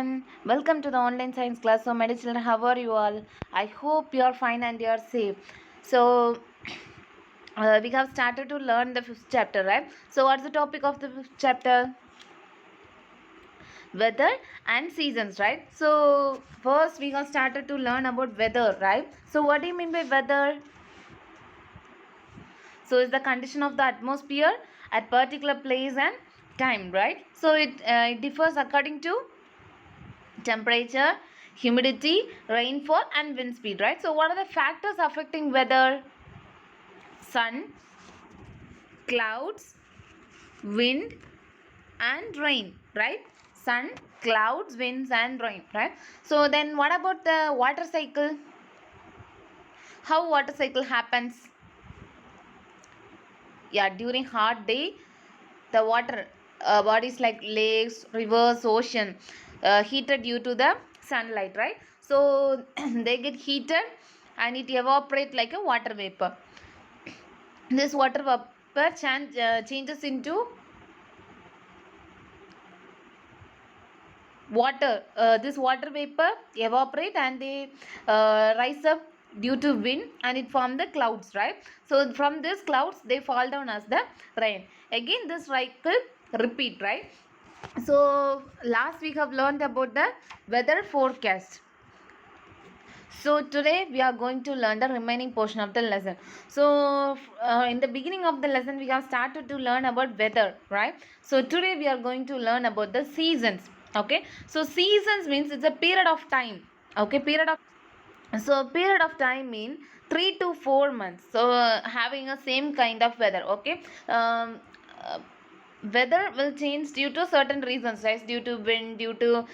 everyone, welcome to the online science class. So, my dear children, how are you all? I hope you are fine and you are safe. So, we have started to learn the fifth chapter, right? So, what's the topic of the fifth chapter? Weather and seasons, right? So, first we have started to learn about weather, right? So, what do you mean by weather? So, it's the condition of the atmosphere at particular place and time, right? So, it differs according to temperature, humidity, rainfall and wind speed, right? So what are the factors affecting weather? Sun, clouds, wind and rain, right? Sun, clouds, winds and rain, right? So then what about the water cycle? How water cycle happens? Yeah, during hot day the water bodies like lakes, rivers, ocean heated due to the sunlight, right? So they get heated and it evaporate like a water vapor. This water vapor changes into water. This water vapor evaporate and they rise up due to wind and it form the clouds, right? So from these clouds they fall down as the rain. Again this cycle repeat, right? So last week have learned about the weather forecast. So today we are going to learn the remaining portion of the lesson. So in the beginning of the lesson we have started to learn about weather, right? So today we are going to learn about the seasons. Okay, so seasons means it's a period of time. Okay, period of time mean 3 to 4 months. So having a same kind of weather. Okay, uh, weather will change due to certain reasons, right? Due to wind, due to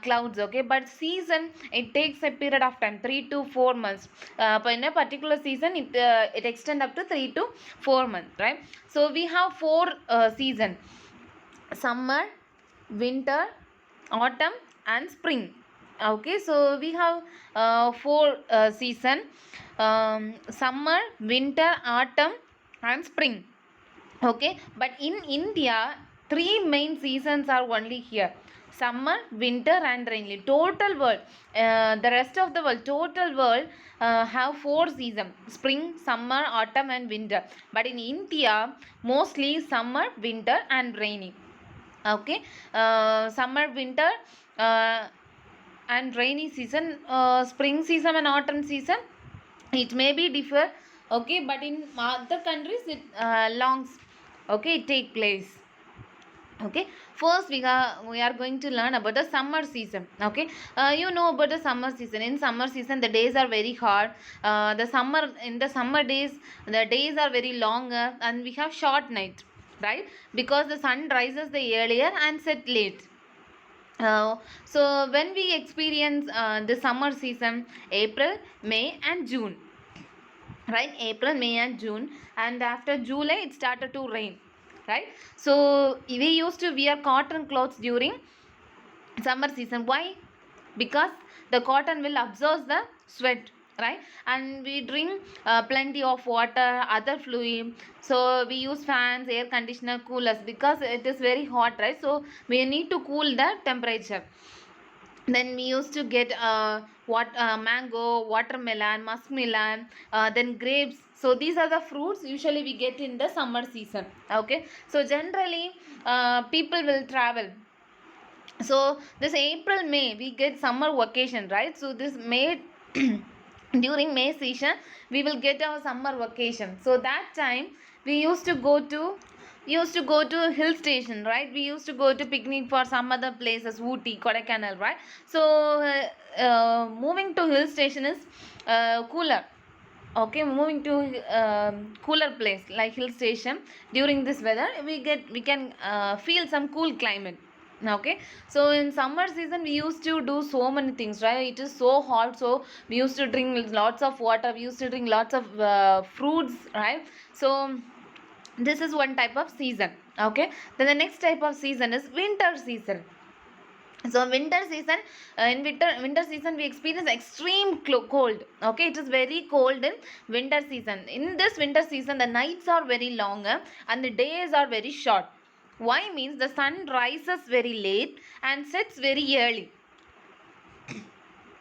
clouds. Okay, but season it takes a period of time 3 to 4 months. But in a particular season it extend up to 3 to 4 months, right? So we have four season: summer, winter, autumn and spring. Okay, so we have four season: summer, winter, autumn and spring. Okay, but in India three main seasons are only here: summer, winter and rainy. Total world, the rest of the world, total world have four seasons: spring, summer, autumn and winter. But in India mostly summer, winter and rainy. Okay, summer, winter and rainy season. Spring season and autumn season it may be differ. Okay, but in other countries it longs. Okay, it take place. Okay, first we are going to learn about the summer season. Okay, you know about the summer season. In summer season the days are very hot. In the summer days the days are very longer and we have short night, right? Because the sun rises the earlier and set late. So when we experience the summer season: April, May and June, right? April, May and June, and after July it started to rain, right? So we used to wear cotton clothes during summer season. Why? Because the cotton will absorb the sweat, right? And we drink plenty of water, other fluid. So we use fans, air conditioner, coolers because it is very hot, right? So we need to cool the temperature. Then we used to get mango, watermelon, muskmelon, then grapes. So these are the fruits usually we get in the summer season. Okay, so generally people will travel. So this April, May we get summer vacation, right? So this May during May season we will get our summer vacation. So that time we used to go to hill station, right? We used to go to picnic for some other places, Ooty, Kodaikanal, right? So moving to hill station is cooler. Okay, moving to cooler place like hill station during this weather we can feel some cool climate. Okay, so in summer season we used to do so many things, right? It is so hot, so we used to drink lots of water, we used to drink lots of fruits, right? So this is one type of season. Okay, then the next type of season is winter season. So winter season we experience extreme cold. Okay, it is very cold in winter season. In this winter season the nights are very longer and the days are very short. Why? Means the sun rises very late and sets very early.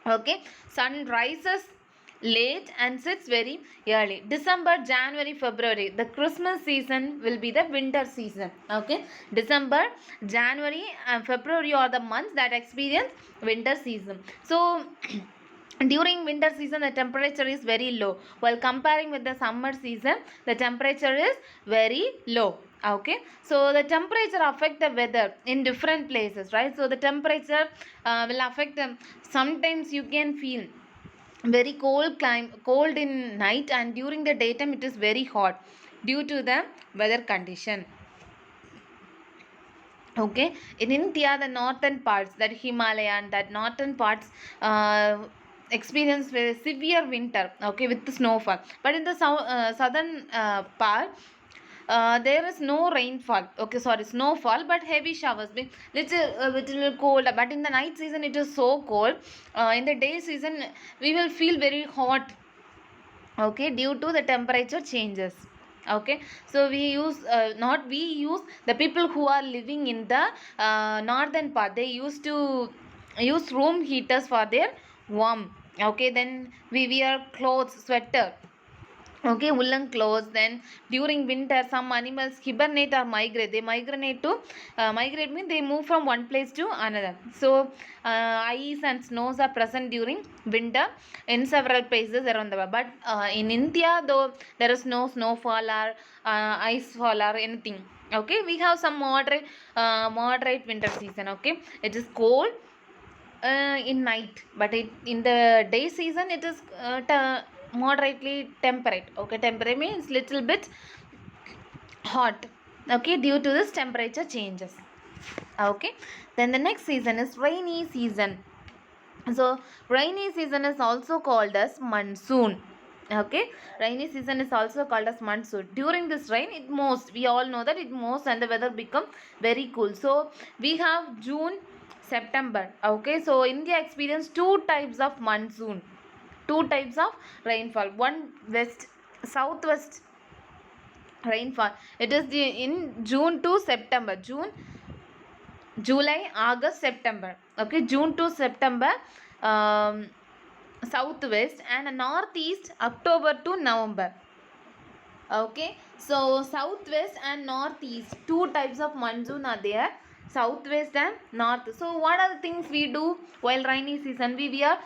Okay, sun rises late and sets very early. December, January, February, the Christmas season will be the winter season. Okay, December, January and February are the months that experience winter season. So during winter season the temperature is very low, while comparing with the summer season the temperature is very low. Okay, so the temperature affect the weather in different places, right? So the temperature will affect them. Sometimes you can feel very cold in night, and during the daytime it is very hot due to the weather condition. Okay, in India the northern parts, that Himalayan, that northern parts experience very severe winter, okay, with the snowfall. But in the southern part there is no rainfall, okay, sorry, snowfall, but heavy showers, little cold. But in the night season it is so cold. In the day season we will feel very hot, okay, due to the temperature changes. Okay, so we use not we use, the people who are living in the northern part, they used to use room heaters for their warm. Okay, then we wear clothes, sweater, okay, woolen clothes. Then during winter some animals hibernate or migrate. They migrate to migrate means they move from one place to another. So ice and snows are present during winter in several places around the world. But in India though there is no snowfall or ice fall or anything. Okay, we have some moderate winter season. Okay, it is cold in night, but in the day season it is moderately temperate. Okay, temperate means little bit hot, okay, due to this temperature changes. Okay, then the next season is rainy season. So rainy season is also called as monsoon. Okay, rainy season is also called as monsoon. During this rain it moves, we all know that it moves and the weather become very cool. So we have June, September. Okay, so India experience two types of monsoon, two types of rainfall. One west, southwest rainfall, it is in June to September. June, July, August, September. Okay, June to September, southwest, and northeast October to November. Okay, so southwest and northeast, two types of monsoon are there, southwest and north. So what are the things we do while rainy season? We wear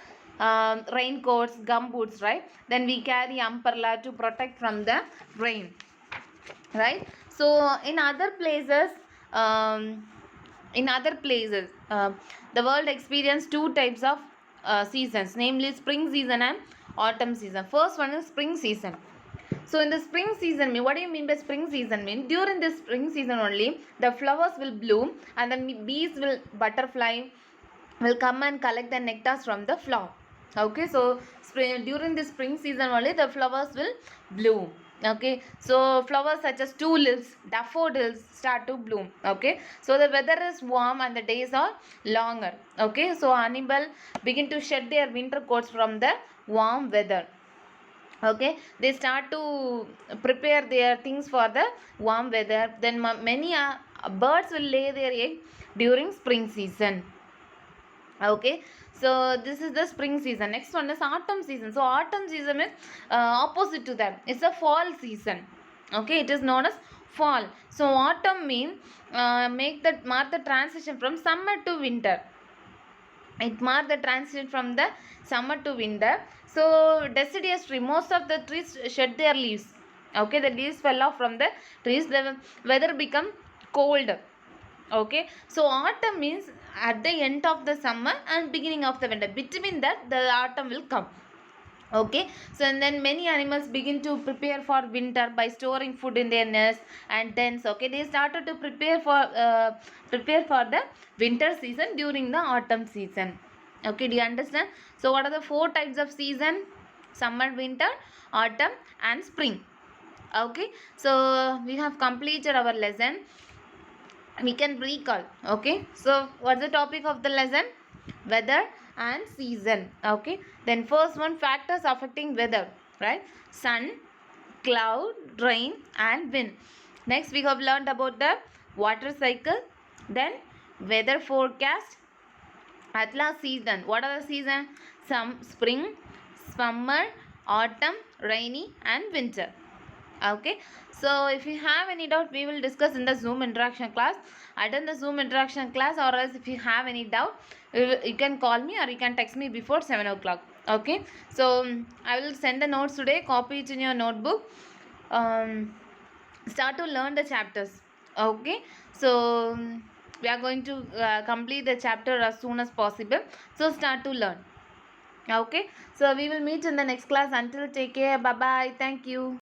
raincoats, gumboots, right? Then we carry umbrella to protect from the rain, right? So in other places the world experienced two types of seasons, namely spring season and autumn season. First one is spring season. So in the spring season, what do you mean by spring season? Mean during this spring season only the flowers will bloom and the bees will butterfly will come and collect the nectars from the flower. Okay, so during the spring season only the flowers will bloom. Okay, so flowers such as tulips, daffodils start to bloom. Okay, so the weather is warm and the days are longer. Okay, so animal begin to shed their winter coats from the warm weather. Okay, they start to prepare their things for the warm weather. Then many birds will lay their egg during spring season. Okay, so this is the spring season. Next one is autumn season. So autumn season is opposite to that, it's a fall season. Okay, it is known as fall. So autumn means mark the transition from summer to winter. It marked the transition from the summer to winter. So deciduous tree, most of the trees shed their leaves. Okay, the leaves fell off from the trees, the weather become cold. Okay, so autumn means at the end of the summer and beginning of the winter, between that the autumn will come. Okay, so and then many animals begin to prepare for winter by storing food in their nests and dens. Okay, they started to prepare for the winter season during the autumn season. Okay, do you understand? So what are the four types of season? Summer, winter, autumn and spring. Okay, so we have completed our lesson. We can recall. Okay, so what's the topic of the lesson? Weather and season. Okay, then first one, factors affecting weather, right? Sun, cloud, rain and wind. Next we have learned about the water cycle, then weather forecast At last season. What are the season? Some spring, summer, autumn, rainy and winter. Okay, so if you have any doubt, we will discuss in the Zoom interaction class. Attend the Zoom interaction class, or else if you have any doubt, you can call me or you can text me before 7 o'clock. Okay, so I will send the notes today. Copy it in your notebook. Start to learn the chapters. Okay, so we are going to complete the chapter as soon as possible. So start to learn. Okay, so we will meet in the next class. Until, take care. Bye bye. Thank you.